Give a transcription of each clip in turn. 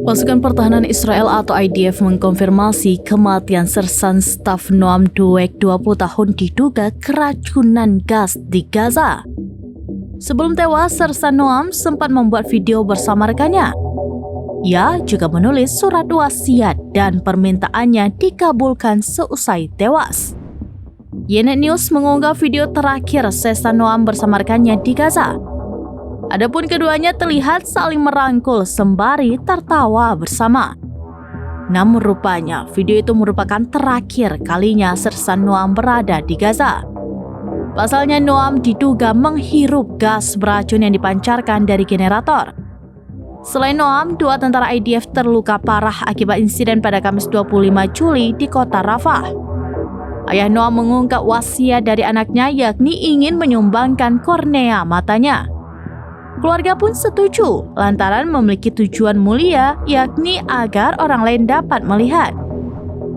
Pasukan Pertahanan Israel atau IDF mengkonfirmasi kematian sersan staf Noam Dweck 20 tahun diduga keracunan gas di Gaza. Sebelum tewas, sersan Noam sempat membuat video bersama rekannya. Ia juga menulis surat wasiat dan permintaannya dikabulkan seusai tewas. Ynet News mengunggah video terakhir sersan Noam bersama rekannya di Gaza. Adapun keduanya terlihat saling merangkul sembari tertawa bersama. Namun rupanya video itu merupakan terakhir kalinya sersan Noam berada di Gaza. Pasalnya Noam diduga menghirup gas beracun yang dipancarkan dari generator. Selain Noam, 2 tentara IDF terluka parah akibat insiden pada Kamis 25 Juli di kota Rafah. Ayah Noam mengungkap wasiat dari anaknya yakni ingin menyumbangkan kornea matanya. Keluarga pun setuju lantaran memiliki tujuan mulia yakni agar orang lain dapat melihat.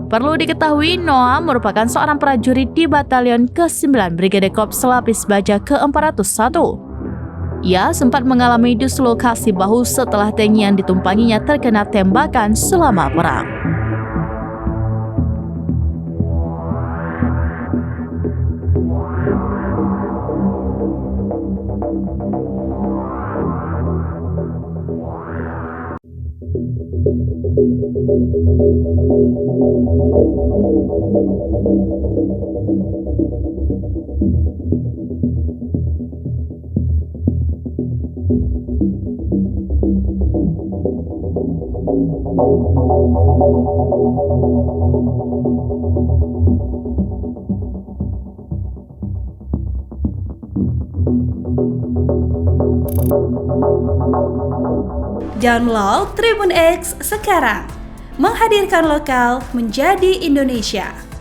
Perlu diketahui Noam merupakan seorang prajurit di Batalion ke-9 Brigade Korps Lapis Baja ke-401. Ia sempat mengalami dislokasi bahu setelah tank yang ditumpanginya terkena tembakan selama perang. Download Tribun X sekarang, menghadirkan lokal menjadi Indonesia.